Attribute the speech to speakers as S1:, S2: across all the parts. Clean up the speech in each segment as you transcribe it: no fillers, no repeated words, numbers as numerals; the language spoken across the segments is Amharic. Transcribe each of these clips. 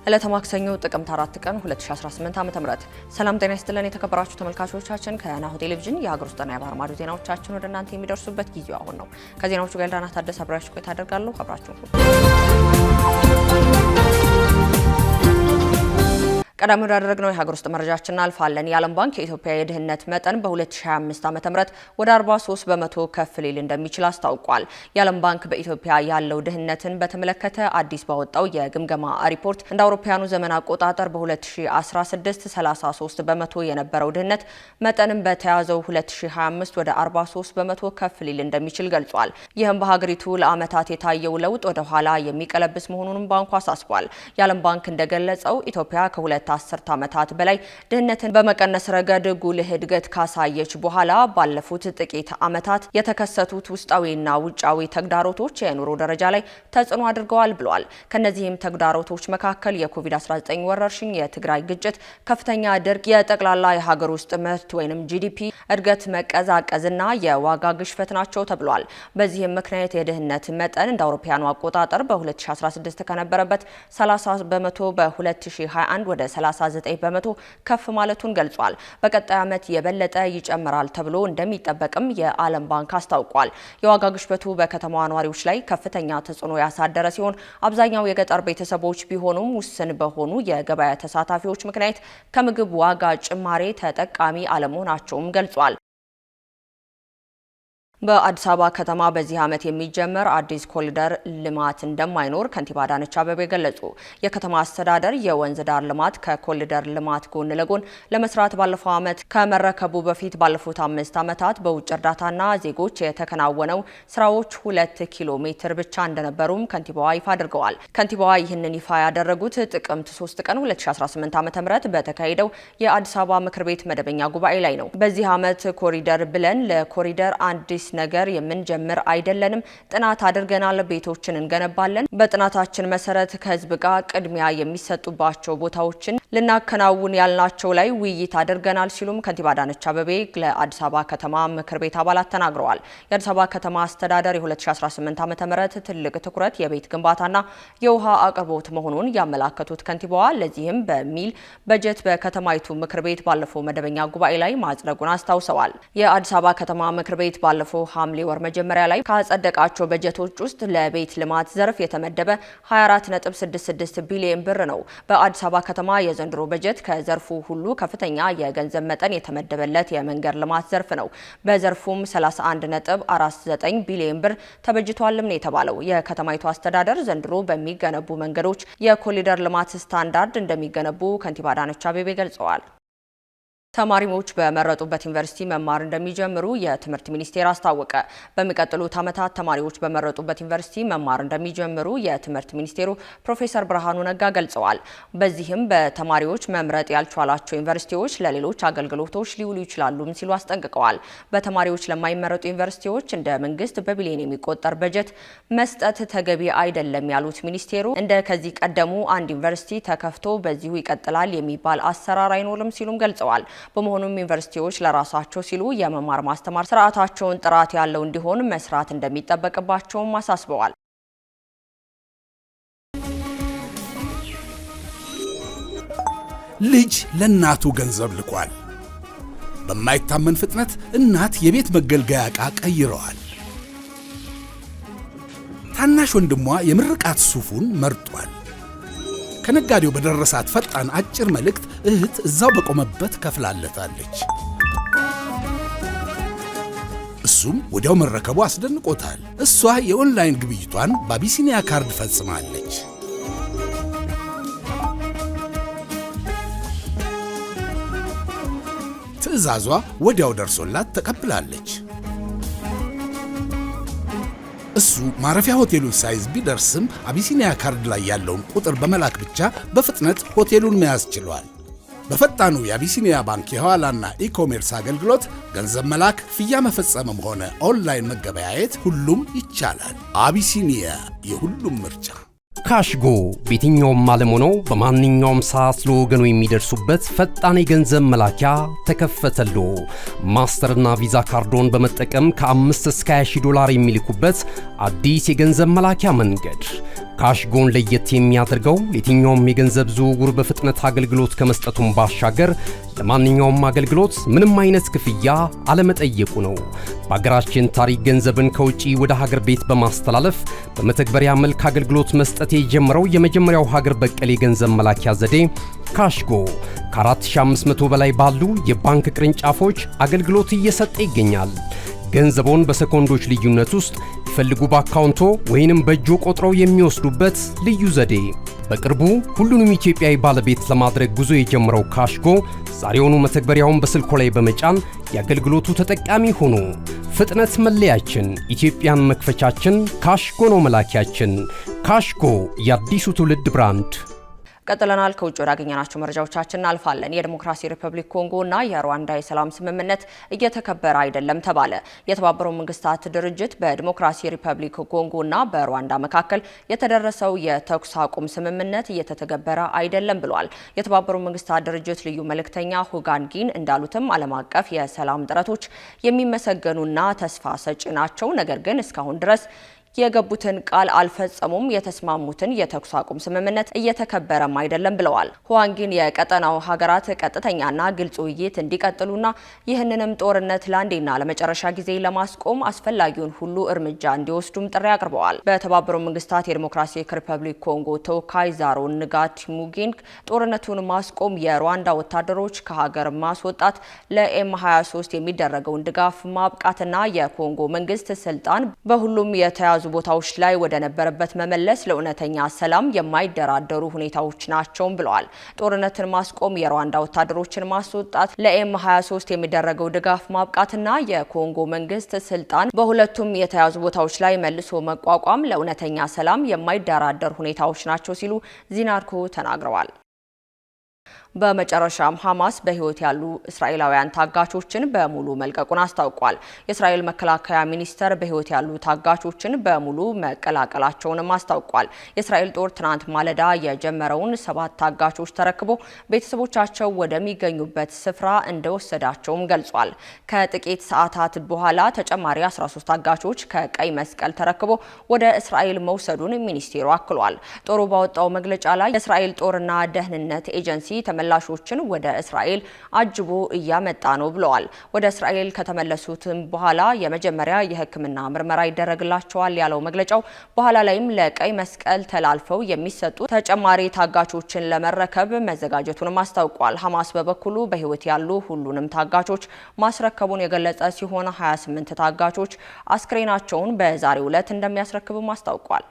S1: ዕለተ ማክሰኞ ጥቅምት 4 ቀን 2018 ዓ.ም ሰላም ጤና ይስጥልን የተከበራችሁ ተመልካቾቻችን ከናሁ ቴሌቪዥን የሀገር ውስጥና የባህር ማዶ ዜናዎቻችን ወደ እናንተ የሚደርሱበት ጊዜው አሁን ነው። ከዜናዎቹ ጋር ዳና ታደሰ አብራችሁ ቆይታ አደርጋለሁ። አብራችሁ ቀዳሚ ወዳደረግነው የሀገር ውስጥ መረጃችን አልፋለን። የዓለም ባንክ የኢትዮጵያ የድህነት መጠን በ2025 ዓ.ም ወደ 43 በመቶ ከፍ ሊል እንደሚችል አስታውቋል። የዓለም ባንክ በኢትዮጵያ ያለው ድህነትን በተመለከተ አዲስ ባወጣው የግምገማ ሪፖርት እንደ አውሮፓውያኑ ዘመን አቆጣጠር በ2016 33 በመቶ የነበረው ድህነት መጠንም በተያዘው 2025 ወደ 43 በመቶ ከፍ ሊል እንደሚችል ገልጿል። ይህም በሀገሪቱ ለዓመታት የታየው ለውጥ ወደ ኋላ የሚቀለብስ መሆኑንም ባንኩ አሳስቧል። የዓለም ባንክ እንደገለጸው ኢትዮጵያ ከሁለት አስርት ዓመታት በላይ ድህነትን በመቀነስ ረገድ ጉልህ እድገት ካሳየች በኋላ ባለፉት ጥቂት ዓመታት የተከሰቱት ውስጣዊና ውጫዊ ተግዳሮቶች የኑሮ ደረጃ ላይ ተጽዕኖ አድርገዋል ብለዋል። ከነዚህም ተግዳሮቶች መካከል የኮቪድ-19 ወረርሽኝ፣ የትግራይ ግጭት፣ ከፍተኛ ድርቅ፣ የጠቅላላ የሀገር ውስጥ ምርት ወይንም ጂዲፒ እድገት መቀዛቀዝና የዋጋ ግሽበት ናቸው ተብሏል። በዚህም ምክንያት የድህነት መጠን እንደ አውሮፓውያኑ አቆጣጠር በ2016 ከነበረበት 30 በመቶ በ2021 ወደ 39 በመቶ ከፍ ማለቱን ገልጿል። በቀጣይ ዓመት የበለጠ ይጨምራል ተብሎ እንደሚጠበቅም የዓለም ባንክ አስታውቋል። የዋጋ ግሽበቱ በከተማዋ ነዋሪዎች ላይ ከፍተኛ ተጽዕኖ ያሳደረ ሲሆን አብዛኛው የገጠር ቤተሰቦች ቢሆኑም ውስን በሆኑ የገበያ ተሳታፊዎች ምክንያት ከምግብ ዋጋ ጭማሬ ተጠቃሚ አለመሆናቸውም ገልጿል። በአዲስ አበባ ከተማ በዚህ ዓመት የሚጀመር አዲስ ኮሪደር ልማት እንደማይኖር ከንቲባ አዳነች አቤቤ ገለጹ። የከተማ አስተዳደር የወንዝ ዳር ልማት ከኮሪደር ልማት ጎን ለጎን ለመስራት ባለፈው ዓመት ከመረከቡ በፊት ባለፉት 5 ዓመታት በውጭ እርዳታና ዜጎች የተከናወነው ስራዎች 2 ኪሎ ሜትር ብቻ እንደነበሩም ከንቲባዋ ይፋ አድርገዋል። ከንቲባዋ ይህንን ይፋ ያደረጉት ጥቅምት 3 ቀን 2018 ዓ.ም በተካሄደው የአዲስ አበባ ምክር ቤት መደበኛ ጉባኤ ላይ ነው። በዚህ ዓመት ኮሪደር ብለን ለኮሪደር አዲስ ነገር የምንጀምር አይደለንም። ጥናት አድርገናል። ቤቶችን እንገነባለን። በጥናታችን መሰረት ከህዝብ ጋር ቅድሚያ የሚሰጡባቸው ቦታዎችን ልናከናውን ያልናቸው ላይ ውይይት አድርገናል ሲሉም ከንቲባ አዳነች አቤቤ ለአዲስ አበባ ከተማ ምክር ቤት አባላት ተናግረዋል። የአዲስ አበባ ከተማ አስተዳደር የ2018 ዓ.ም ትልቅ ትኩረት የቤት ግንባታና የውሃ አቅርቦት መሆኑን ያመላከቱት ከንቲባዋ ለዚህም በሚል በጀት በከተማይቱ ምክር ቤት ባለፈው መደበኛ ጉባኤ ላይ ማጽደቁን አስታውሰዋል። የአዲስ አበባ ከተማ ምክር ቤት ባለፈው ሐምሌ ወር መጀመሪያ ላይ ካጸደቃቸው በጀቶች ውስጥ ለቤት ልማት ዘርፍ የተመደበ 24.66 ቢሊዮን ብር ነው። በአዲስ አበባ ከተማ የዘንድሮ በጀት ከዘርፉ ሁሉ ከፍተኛ የገንዘብ መጠን የተመደበለት የመንገድ ልማት ዘርፍ ነው። በዘርፉም 31.49 ቢሊዮን ብር ተበጅቷልም ነው የተባለው። የከተማይቱ አስተዳደር ዘንድሮ በሚገነቡ መንገዶች የኮሪደር ልማት ስታንዳርድ እንደሚገነቡ ከንቲባ አዳነች አቤቤ ገልጸዋል። ተማሪዎች በመረጡበት ዩኒቨርሲቲ መማር እንደሚጀምሩ የትምህርት ሚኒስቴር አስታወቀ። በሚቀጥሉት ዓመታት ተማሪዎች በመረጡበት ዩኒቨርሲቲ መማር እንደሚጀምሩ የትምህርት ሚኒስቴሩ ፕሮፌሰር ብርሃኑ ነጋ ገልጸዋል። በዚህም በተማሪዎች መምረጥ ያልቻላቸው ዩኒቨርሲቲዎች ለሌሎች አገልግሎቶች ሊውሉ ይችላሉም ሲሉ አስጠንቅቀዋል። በተማሪዎች ለማይመረጡ ዩኒቨርሲቲዎች እንደ መንግስት በቢሊዮን የሚቆጠር በጀት መስጠት ተገቢ አይደለም ያሉት ሚኒስቴሩ እንደ ከዚህ ቀደሙ አንድ ዩኒቨርሲቲ ተከፍቶ በዚሁ ይቀጥላል የሚባል አሰራር አይኖርም ሲሉም ገልጸዋል። በመሆኑም ዩኒቨርሲቲዎች ለራሳቸው ሲሉ የመማር ማስተማር ስርዓታቸውን ጥራት ያለው እንዲሆን መስራት እንደሚጠበቅባቸውም አሳስበዋል።
S2: ልጅ ለእናቱ ገንዘብ ልኳል። በማይታመን ፍጥነት እናት የቤት መገልገያ ዕቃ ቀይረዋል። ታናሽ ወንድሟ የምርቃት ሱፉን መርጧል። ከነጋዴው በደረሳት ፈጣን አጭር መልእክት እህት እዛው በቆመበት ከፍላለታለች። እሱም ወዲያው መረከቡ አስደንቆታል። እሷ የኦንላይን ግብይቷን በአቢሲኒያ ካርድ ፈጽማለች። ትዕዛዟ ወዲያው ደርሶላት ተቀብላለች። እሱ ማረፊያ ሆቴሉን ሳይዝ ቢደርስም አቢሲኒያ ካርድ ላይ ያለውን ቁጥር በመላክ ብቻ በፍጥነት ሆቴሉን መያዝ ችሏል። በፈጣኑ የአቢሲኒያ ባንክ የሐዋላና ኢኮሜርስ አገልግሎት ገንዘብ መላክ፣ ክፍያ መፈጸምም ሆነ ኦንላይን መገበያየት ሁሉም ይቻላል። አቢሲኒያ የሁሉም ምርጫ።
S3: ካሽጎ በየትኛውም ዓለም ሆነው በማንኛውም ሰዓት ለወገኑ የሚደርሱበት ፈጣን የገንዘብ መላኪያ ተከፈተሎ። ማስተርና ቪዛ ካርዶን በመጠቀም ከ5 እስከ $20 የሚልኩበት አዲስ የገንዘብ መላኪያ መንገድ። ካሽጎን ለየት የሚያደርገው የትኛውም የገንዘብ ዝውውር በፍጥነት አገልግሎት ከመስጠቱም ባሻገር ለማንኛውም አገልግሎት ምንም አይነት ክፍያ አለመጠየቁ ነው። በአገራችን ታሪክ ገንዘብን ከውጪ ወደ ሀገር ቤት በማስተላለፍ በመተግበሪያ መልክ አገልግሎት መስጠት የጀመረው የመጀመሪያው ሀገር በቀል የገንዘብ መላኪያ ዘዴ ካሽጎ ከ4500 በላይ ባሉ የባንክ ቅርንጫፎች አገልግሎት እየሰጠ ይገኛል። ገንዘቦን በሰኮንዶች ልዩነት ውስጥ ይፈልጉ በአካውንቶ ወይንም በእጆ ቆጥረው የሚወስዱበት ልዩ ዘዴ። በቅርቡ ሁሉንም ኢትዮጵያዊ ባለቤት ለማድረግ ጉዞ የጀመረው ካሽጎ ዛሬውኑ መተግበሪያውን በስልኮ ላይ በመጫን የአገልግሎቱ ተጠቃሚ ሆኑ። ፍጥነት መለያችን፣ ኢትዮጵያን መክፈቻችን፣ ካሽጎ ነው መላኪያችን። ካሽጎ የአዲሱ ትውልድ ብራንድ።
S1: ቀጥለናል። ከውጭ ወዳገኘናቸው መረጃዎቻችን እናልፋለን። የዲሞክራሲ ሪፐብሊክ ኮንጎ እና የሩዋንዳ የሰላም ስምምነት እየተከበረ አይደለም ተባለ። የተባበሩት መንግስታት ድርጅት በዲሞክራሲ ሪፐብሊክ ኮንጎ እና በሩዋንዳ መካከል የተደረሰው የተኩስ አቁም ስምምነት እየተተገበረ አይደለም ብሏል። የተባበሩት መንግስታት ድርጅት ልዩ መልእክተኛ ሁጋንጊን እንዳሉትም ዓለም አቀፍ የሰላም ጥረቶች የሚመሰገኑና ተስፋ ሰጪ ናቸው፣ ነገር ግን እስካሁን ድረስ የገቡትን ቃል አልፈጸሙም፣ የተስማሙትን የተኩስ አቁም ስምምነት እየተከበረም አይደለም ብለዋል። ሁዋንጊን የቀጠናው ሀገራት ቀጥተኛና ግልጽ ውይይት እንዲቀጥሉና ይህንንም ጦርነት ለአንዴና ለመጨረሻ ጊዜ ለማስቆም አስፈላጊውን ሁሉ እርምጃ እንዲወስዱም ጥሪ አቅርበዋል። በተባበሩት መንግስታት የዲሞክራቲክ ሪፐብሊክ ኮንጎ ተወካይ ዛሮ ንጋቲሙጊን ጦርነቱን ማስቆም፣ የሩዋንዳ ወታደሮች ከሀገር ማስወጣት፣ ለኤም23 የሚደረገውን ድጋፍ ማብቃትና የኮንጎ መንግስት ስልጣን በሁሉም የተያዙ ቦታዎች ላይ ወደ ነበረበት መመለስ ለእውነተኛ ሰላም የማይደራደሩ ሁኔታዎች ናቸው ብለዋል። ጦርነትን ማስቆም፣ የሩዋንዳ ወታደሮችን ማስወጣት፣ ለኤም23 የሚደረገው ድጋፍ ማብቃትና የኮንጎ መንግስት ስልጣን በሁለቱም የተያዙ ቦታዎች ላይ መልሶ መቋቋም ለእውነተኛ ሰላም የማይደራደሩ ሁኔታዎች ናቸው ሲሉ ዚናርኮ ተናግረዋል። በመጨረሻም ሐማስ በህይወት ያሉ እስራኤላውያን ታጋቾችን በሙሉ መልቀቁን አስታውቋል። የእስራኤል መከላከያ ሚኒስቴር በህይወት ያሉ ታጋቾችን በሙሉ መቀላቀላቸውንም አስታውቋል። የእስራኤል ጦር ትናንት ማለዳ የጀመረውን 7 ታጋቾች ተረክቦ ቤተሰቦቻቸው ወደሚገኙበት ስፍራ እንደወሰዳቸውም ገልጿል። ከጥቂት ሰዓታት በኋላ ተጨማሪ 13 ታጋቾች ከቀይ መስቀል ተረክቦ ወደ እስራኤል መውሰዱን ሚኒስቴሩ አክሏል። ጦሩ ባወጣው መግለጫ ላይ የእስራኤል ጦርና ደህንነት ኤጀንሲ ተመላሾችን ወደ እስራኤል አጅቦ እያመጣ ነው ብለዋል። ወደ እስራኤል ከተመለሱትም በኋላ የመጀመሪያ የሕክምና ምርመራ ይደረግላቸዋል ያለው መግለጫው በኋላ ላይም ለቀይ መስቀል ተላልፈው የሚሰጡ ተጨማሪ ታጋቾችን ለመረከብ መዘጋጀቱንም አስታውቋል። ሐማስ በበኩሉ በህይወት ያሉ ሁሉንም ታጋቾች ማስረከቡን የገለጸ ሲሆን 28 ታጋቾች አስክሬናቸውን በዛሬው ዕለት እንደሚያስረክብም አስታውቋል።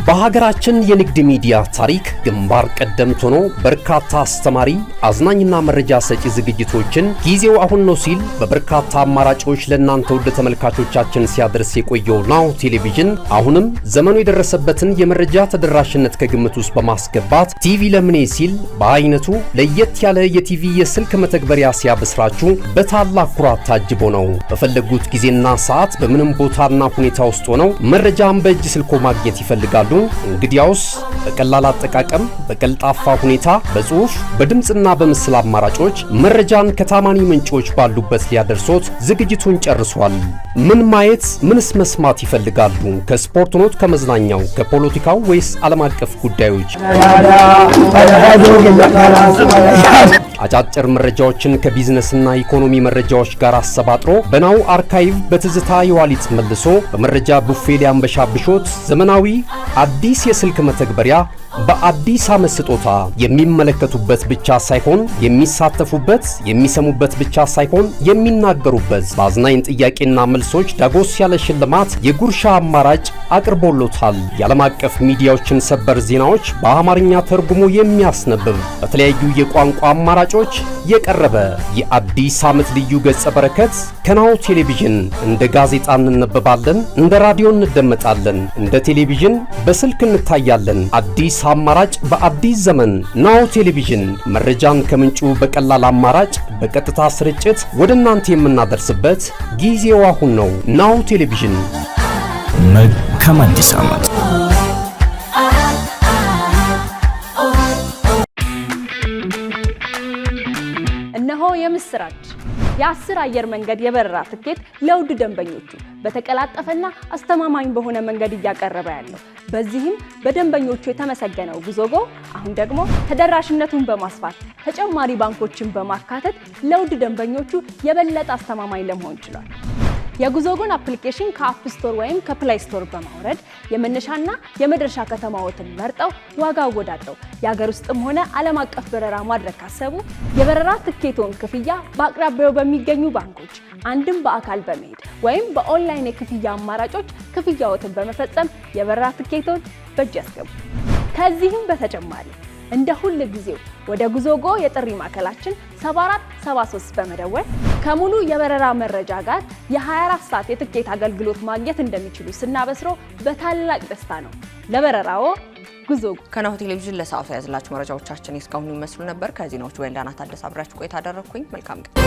S3: በሀገራችን የንግድ ሚዲያ ታሪክ ግንባር ቀደምት ሆኖ በርካታ አስተማሪ፣ አዝናኝና መረጃ ሰጪ ዝግጅቶችን ጊዜው አሁን ነው ሲል በበርካታ አማራጮች ለእናንተ ውድ ተመልካቾቻችን ሲያደርስ የቆየው ናሁ ቴሌቪዥን አሁንም ዘመኑ የደረሰበትን የመረጃ ተደራሽነት ከግምት ውስጥ በማስገባት ቲቪ ለምኔ ሲል በአይነቱ ለየት ያለ የቲቪ የስልክ መተግበሪያ ሲያበስራችሁ በታላቅ ኩራት ታጅቦ ነው። በፈለጉት ጊዜና ሰዓት በምንም ቦታና ሁኔታ ውስጥ ሆነው መረጃን በእጅ ስልኮ ማግኘት ይፈልጋሉ። እንግዲያውስ በቀላል አጠቃቀም በቀልጣፋ ሁኔታ በጽሁፍ በድምጽና በምስል አማራጮች መረጃን ከታማኒ ምንጮች ባሉበት ሊያደርሶት ዝግጅቱን ጨርሷል። ምን ማየት ምንስ መስማት ይፈልጋሉ? ከስፖርት ኖት፣ ከመዝናኛው፣ ከፖለቲካው ወይስ ዓለም አቀፍ ጉዳዮች? አጫጭር መረጃዎችን ከቢዝነስና ኢኮኖሚ መረጃዎች ጋር አሰባጥሮ በናሁ አርካይቭ በትዝታ የዋሊት መልሶ በመረጃ ቡፌ ሊያንበሻብሾት ዘመናዊ አዲስ የስልክ መተግበሪያ በአዲስ ዓመት ስጦታ የሚመለከቱበት ብቻ ሳይሆን የሚሳተፉበት፣ የሚሰሙበት ብቻ ሳይሆን የሚናገሩበት በአዝናኝ ጥያቄና መልሶች ዳጎስ ያለ ሽልማት የጉርሻ አማራጭ አቅርቦሎታል። የዓለም አቀፍ ሚዲያዎችን ሰበር ዜናዎች በአማርኛ ተርጉሞ የሚያስነብብ በተለያዩ የቋንቋ አማራጮች የቀረበ የአዲስ ዓመት ልዩ ገጸ በረከት ከናሁ ቴሌቪዥን። እንደ ጋዜጣ እንነበባለን፣ እንደ ራዲዮ እንደመጣለን፣ እንደ ቴሌቪዥን በስልክ እንታያለን። አዲስ አማራጭ በአዲስ ዘመን ናሁ ቴሌቪዥን። መረጃን ከምንጩ በቀላል አማራጭ በቀጥታ ስርጭት ወደ እናንተ የምናደርስበት ጊዜው አሁን ነው። ናሁ ቴሌቪዥን።
S4: መልካም አዲስ ዓመት።
S5: እነሆ የምስራች የ10 አየር መንገድ የበረራ ትኬት ለውድ ደንበኞቹ በተቀላጠፈና አስተማማኝ በሆነ መንገድ እያቀረበ ያለው። በዚህም በደንበኞቹ የተመሰገነው ጉዞጎ አሁን ደግሞ ተደራሽነቱን በማስፋት ተጨማሪ ባንኮችን በማካተት ለውድ ደንበኞቹ የበለጠ አስተማማኝ ለመሆን ችሏል። የጉዞጎን አፕሊኬሽን ከአፕ ስቶር ወይም ከፕላይ ስቶር በማውረድ የመነሻና የመድረሻ ከተማዎትን መርጠው ዋጋ አወዳድረው የሀገር ውስጥም ሆነ ዓለም አቀፍ በረራ ማድረግ ካሰቡ የበረራ ትኬቶን ክፍያ በአቅራቢያው በሚገኙ ባንኮች አንድም በአካል በመሄድ ወይም በኦንላይን የክፍያ አማራጮች ክፍያዎትን በመፈጸም የበረራ ትኬቶን በእጅ ያስገቡ። ከዚህም በተጨማሪ እንደ ሁሉ ጊዜው ወደ ጉዞጎ የጥሪ ማዕከላችን 7473 በመደወል ከሙሉ የበረራ መረጃ ጋር የ24 ሰዓት የትኬት አገልግሎት ማግኘት እንደሚችሉ ስናበስሮ በታላቅ ደስታ ነው። ለበረራዎ ጉዞጎ።
S1: ከናሁ ቴሌቪዥን ለሰዓቱ ያዝላችሁ መረጃዎቻችን እስካሁን ይመስሉ ነበር። ከዜናዎቹ በእንዳና ታደሰ አብራችሁ ቆይታ አደረኩኝ። መልካም ቀን።